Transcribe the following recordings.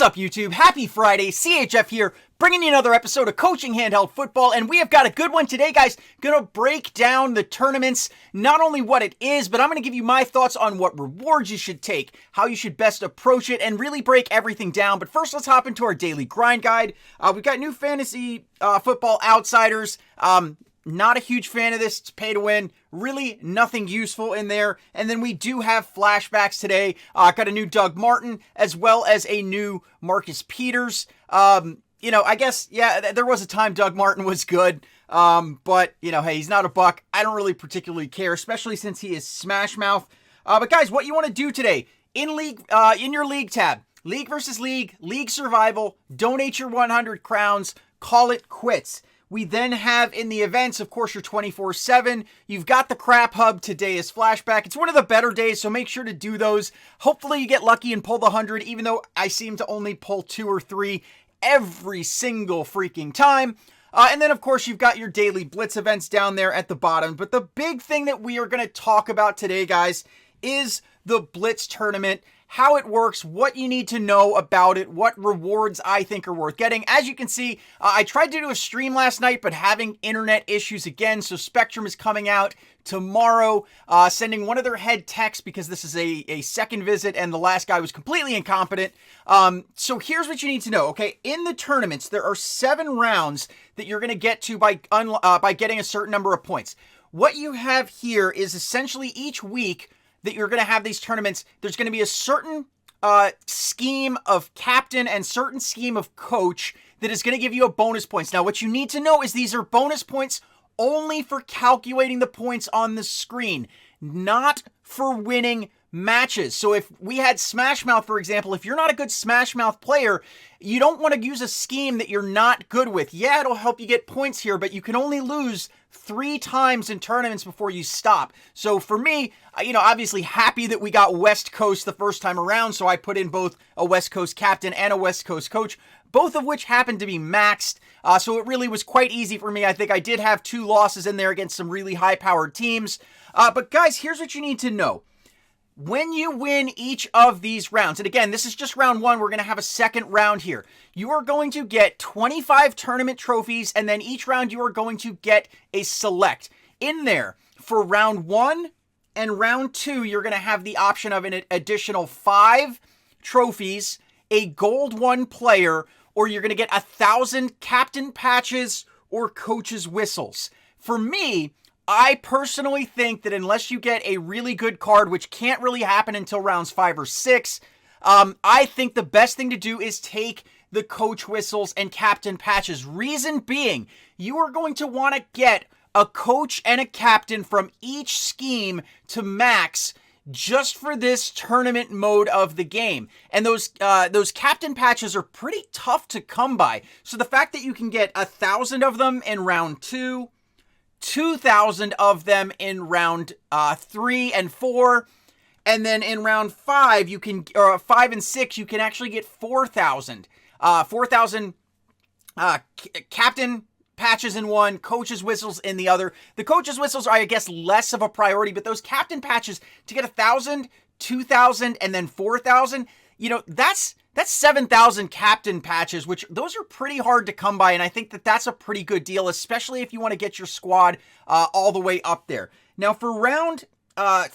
What's up, YouTube? Happy Friday. CHF here, bringing you another episode of Coaching Handheld Football, and we have got a good one today, guys. Gonna break down the tournaments, not only what it is, but I'm gonna give you my thoughts on what rewards you should take, how you should best approach it, and really break everything down. But first, let's hop into our daily grind guide. We've got new fantasy football outsiders. Not a huge fan of this. It's pay to win. Really nothing useful in there. And then we do have flashbacks today. Got a new Doug Martin as well as a new Marcus Peters. I guess, yeah, there was a time Doug Martin was good. But, hey, he's not a buck. I don't really particularly care, especially since he is Smash Mouth. But guys, what you want to do today in your league tab, League versus League, League Survival, donate your 100 crowns, call it quits. We then have in the events, of course, your 24/7. You've got the Crap Hub today as flashback. It's one of the better days, so make sure to do those. Hopefully you get lucky and pull the 100, even though I seem to only pull 2 or 3 every single freaking time. And then, of course, you've got your daily Blitz events down there at the bottom. But the big thing that we are going to talk about today, guys, is the Blitz tournament. How it works, what you need to know about it, what rewards I think are worth getting. As you can see, I tried to do a stream last night, but having internet issues again, so Spectrum is coming out tomorrow, sending one of their head techs because this is a second visit and the last guy was completely incompetent. So here's what you need to know, okay? In the tournaments, there are 7 rounds that you're going to get to by getting a certain number of points. What you have here is essentially each week that you're going to have these tournaments, there's going to be a certain scheme of captain and certain scheme of coach that is going to give you a bonus points. Now, what you need to know is these are bonus points only for calculating the points on the screen, not for winning matches. So if we had Smash Mouth, for example, if you're not a good Smash Mouth player, you don't want to use a scheme that you're not good with. Yeah, it'll help you get points here, but you can only lose 3 times in tournaments before you stop. So for me, obviously happy that we got West Coast the first time around, so I put in both a West Coast captain and a West Coast coach, both of which happened to be maxed. So it really was quite easy for me. I think I did have 2 losses in there against some really high-powered teams. But guys, here's what you need to know. When you win each of these rounds, and again, this is just round 1, we're going to have a second round here. You are going to get 25 tournament trophies, and then each round you are going to get a select. In there, for round 1 and round 2, you're going to have the option of an additional 5 trophies, a gold 1 player, or you're going to get 1,000 captain patches or coach's whistles. For me, I personally think that unless you get a really good card, which can't really happen until rounds 5 or 6, I think the best thing to do is take the coach whistles and captain patches. Reason being, you are going to want to get a coach and a captain from each scheme to max just for this tournament mode of the game. And those captain patches are pretty tough to come by. So the fact that you can get 1,000 of them in round 2, 2,000 of them in round 3 and 4, and then in round 5 you can, or 5 and 6, you can actually get 4,000. 4,000 captain patches in one, coach's whistles in the other. The coach's whistles are, I guess, less of a priority, but those captain patches to get 1,000, 2,000, and then 4,000, that's 7,000 captain patches, which those are pretty hard to come by, and I think that that's a pretty good deal, especially if you want to get your squad all the way up there. Now, for round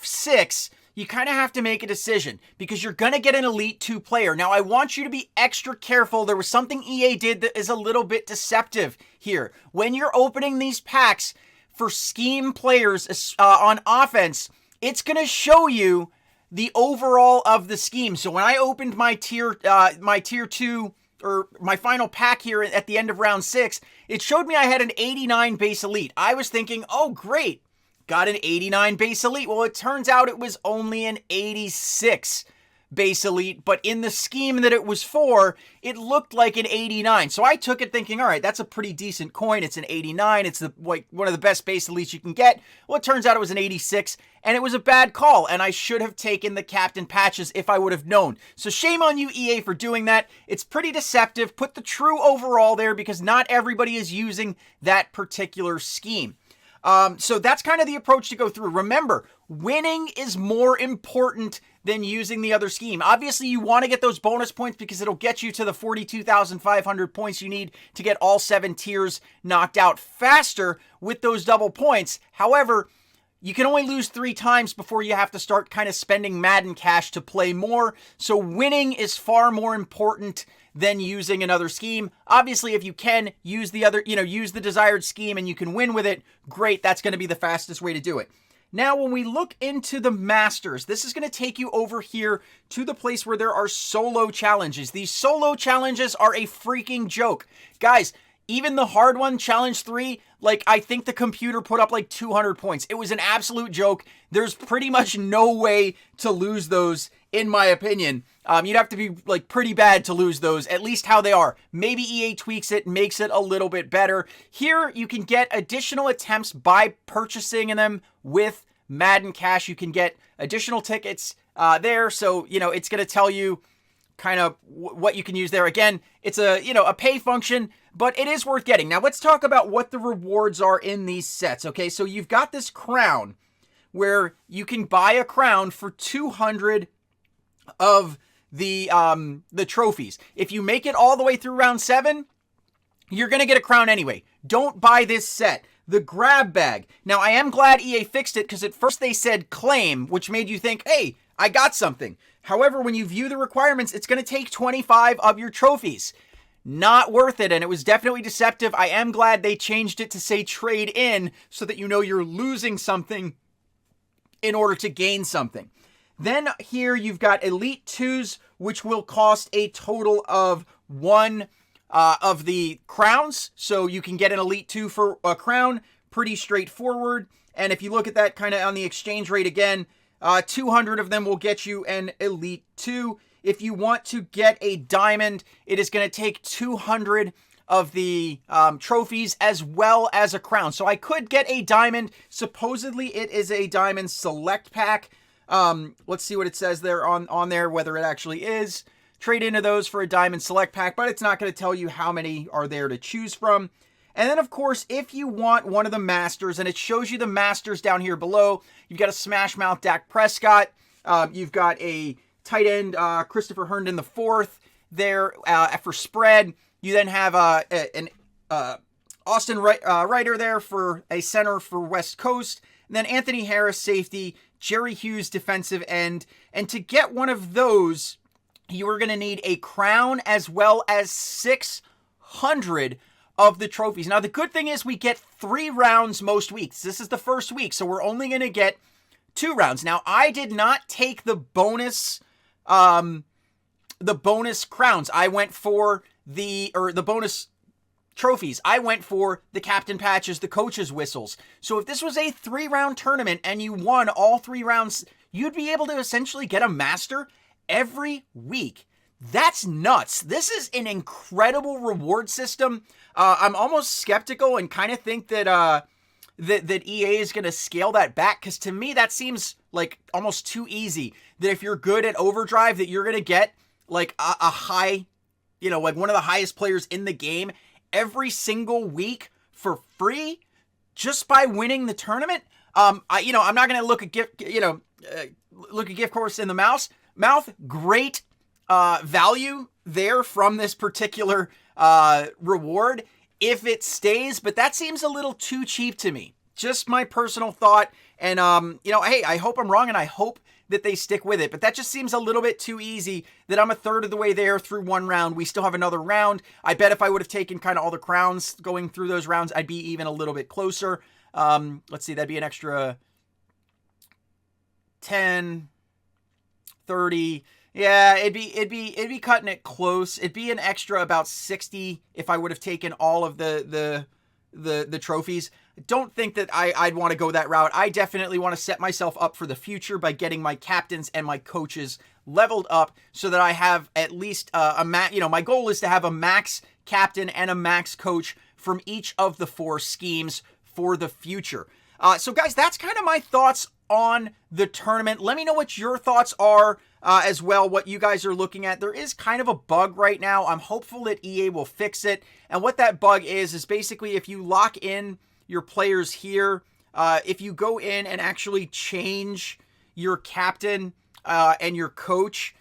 6, you kind of have to make a decision because you're going to get an Elite 2 player. Now, I want you to be extra careful. There was something EA did that is a little bit deceptive here. When you're opening these packs for scheme players on offense, it's going to show you the overall of the scheme. So when I opened my tier 2 or my final pack here at the end of round 6, it showed me I had an 89 base elite. I was thinking, oh great, got an 89 base elite. Well, it turns out it was only an 86 base elite, but in the scheme that it was for, it looked like an 89. So I took it thinking, all right, that's a pretty decent coin. It's an 89. It's one of the best base elites you can get. Well, it turns out it was an 86, and it was a bad call, and I should have taken the captain patches if I would have known. So shame on you, EA, for doing that. It's pretty deceptive. Put the true overall there because not everybody is using that particular scheme. So that's kind of the approach to go through. Remember, winning is more important than using the other scheme. Obviously, you want to get those bonus points because it'll get you to the 42,500 points you need to get all 7 tiers knocked out faster with those double points. However, you can only lose 3 times before you have to start kind of spending Madden cash to play more. So winning is far more important than using another scheme. Obviously, if you can use use the desired scheme and you can win with it, great. That's going to be the fastest way to do it. Now, when we look into the Masters, this is going to take you over here to the place where there are solo challenges. These solo challenges are a freaking joke. Guys, even the hard one, Challenge 3, I think the computer put up 200 points. It was an absolute joke. There's pretty much no way to lose those, in my opinion. You'd have to be pretty bad to lose those, at least how they are. Maybe EA tweaks it, makes it a little bit better. Here, you can get additional attempts by purchasing them with Madden Cash. You can get additional tickets there, so it's going to tell you kind of what you can use there. Again, it's a pay function, but it is worth getting. Now, let's talk about what the rewards are in these sets. Okay, so you've got this crown where you can buy a crown for 200 of the trophies. If you make it all the way through round 7, you're going to get a crown anyway. Don't buy this set. The grab bag. Now, I am glad EA fixed it because at first they said claim, which made you think, hey, I got something. However, when you view the requirements, it's going to take 25 of your trophies. Not worth it, and it was definitely deceptive. I am glad they changed it to say trade in so that you know you're losing something in order to gain something. Then here you've got Elite 2s, which will cost a total of 1 of the crowns. So you can get an Elite 2 for a crown. Pretty straightforward. And if you look at that kind of on the exchange rate again, 200 of them will get you an Elite 2. If you want to get a diamond, it is going to take 200 of the trophies as well as a crown. So I could get a diamond. Supposedly it is a diamond select pack. Let's see what it says there on there, whether it actually is. Trade into those for a diamond select pack, but it's not going to tell you how many are there to choose from. And then, of course, if you want one of the Masters, and it shows you the Masters down here below, you've got a Smash Mouth Dak Prescott. You've got a tight end, Christopher Herndon IV there for spread. You then have an Austin Ryder there for a center for West Coast. And then Anthony Harris, safety. Jerry Hughes, defensive end. And to get one of those, you are going to need a crown as well as 600 of the trophies. Now, the good thing is we get 3 rounds most weeks. This is the first week, so we're only going to get 2 rounds. Now, I did not take the bonus crowns. I went for the bonus trophies. I went for the captain patches, the coaches' whistles. So if this was a 3-round tournament and you won all 3 rounds, you'd be able to essentially get a master every week. That's nuts. This is an incredible reward system. I'm almost skeptical and kind of think that that EA is going to scale that back, because to me that seems like almost too easy. That if you're good at Overdrive, that you're going to get like a high, like one of the highest players in the game every single week for free just by winning the tournament. I'm not going to look a gift horse in the mouth. Great value there from this particular reward if it stays, but that seems a little too cheap to me. Just my personal thought. And hey, I hope I'm wrong, and I hope that they stick with it, but that just seems a little bit too easy. That I'm a third of the way there through 1 round. We still have another round. I bet if I would have taken kind of all the crowns going through those rounds, I'd be even a little bit closer. Let's see, that'd be an extra 10, 30. Yeah, it'd be cutting it close. It'd be an extra about 60 if I would have taken all of the trophies. Don't think that I'd want to go that route. I definitely want to set myself up for the future by getting my captains and my coaches leveled up so that I have at least my goal is to have a max captain and a max coach from each of the 4 schemes for the future. So guys, that's kind of my thoughts on the tournament. Let me know what your thoughts are as well, what you guys are looking at. There is kind of a bug right now. I'm hopeful that EA will fix it. And what that bug is basically if you lock in your players here, if you go in and actually change your captain and your coach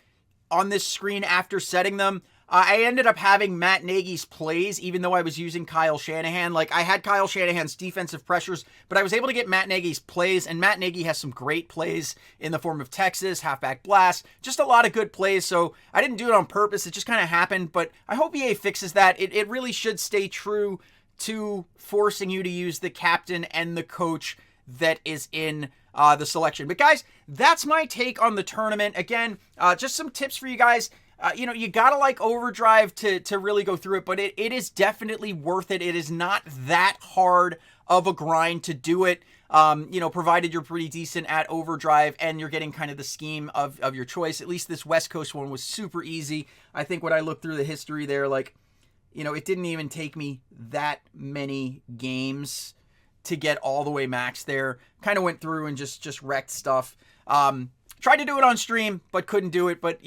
on this screen after setting them, I ended up having Matt Nagy's plays, even though I was using Kyle Shanahan. Like, I had Kyle Shanahan's defensive pressures, but I was able to get Matt Nagy's plays, and Matt Nagy has some great plays in the form of Texas, halfback blast, just a lot of good plays, so I didn't do it on purpose. It just kind of happened, but I hope EA fixes that. It really should stay true to forcing you to use the captain and the coach that is in the selection. But guys, that's my take on the tournament. Again, just some tips for you guys. You gotta like Overdrive to really go through it, but it is definitely worth it. It is not that hard of a grind to do it, provided you're pretty decent at Overdrive and you're getting kind of the scheme of your choice. At least this West Coast one was super easy. I think when I looked through the history there, it didn't even take me that many games to get all the way max there. Kind of went through and just wrecked stuff. Tried to do it on stream, but couldn't do it. But,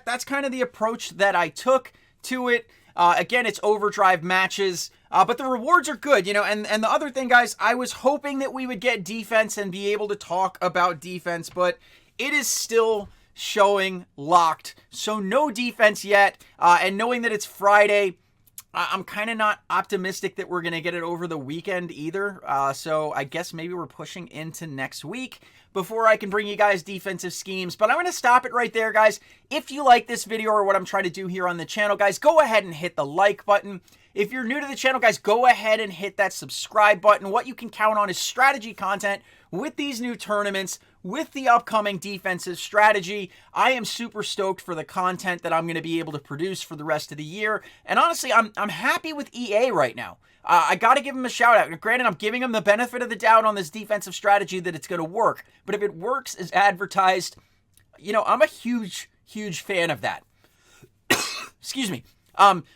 that's kind of the approach that I took to it. Again, it's Overdrive matches, but the rewards are good, and the other thing, guys, I was hoping that we would get defense and be able to talk about defense, but it is still showing locked. So no defense yet, and knowing that it's Friday, I'm kind of not optimistic that we're going to get it over the weekend either. So I guess maybe we're pushing into next week before I can bring you guys defensive schemes. But I'm going to stop it right there, guys. If you like this video or what I'm trying to do here on the channel, guys, go ahead and hit the like button. If you're new to the channel, guys, go ahead and hit that subscribe button. What you can count on is strategy content with these new tournaments, with the upcoming defensive strategy. I am super stoked for the content that I'm going to be able to produce for the rest of the year. And honestly, I'm happy with EA right now. I got to give them a shout out. Granted, I'm giving them the benefit of the doubt on this defensive strategy that it's going to work. But if it works as advertised, I'm a huge, huge fan of that. Excuse me.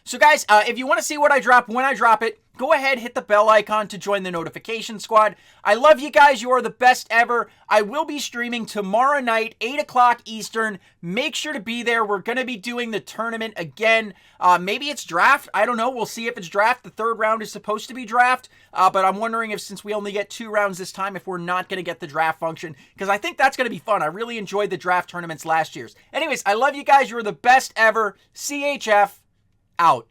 So guys, if you want to see what I drop when I drop it, go ahead, hit the bell icon to join the notification squad. I love you guys. You are the best ever. I will be streaming tomorrow night, 8 o'clock Eastern. Make sure to be there. We're going to be doing the tournament again. Maybe it's draft. I don't know. We'll see if it's draft. The third round is supposed to be draft. But I'm wondering if, since we only get 2 rounds this time, if we're not going to get the draft function, because I think that's going to be fun. I really enjoyed the draft tournaments last year's. Anyways, I love you guys. You're the best ever. CHF out.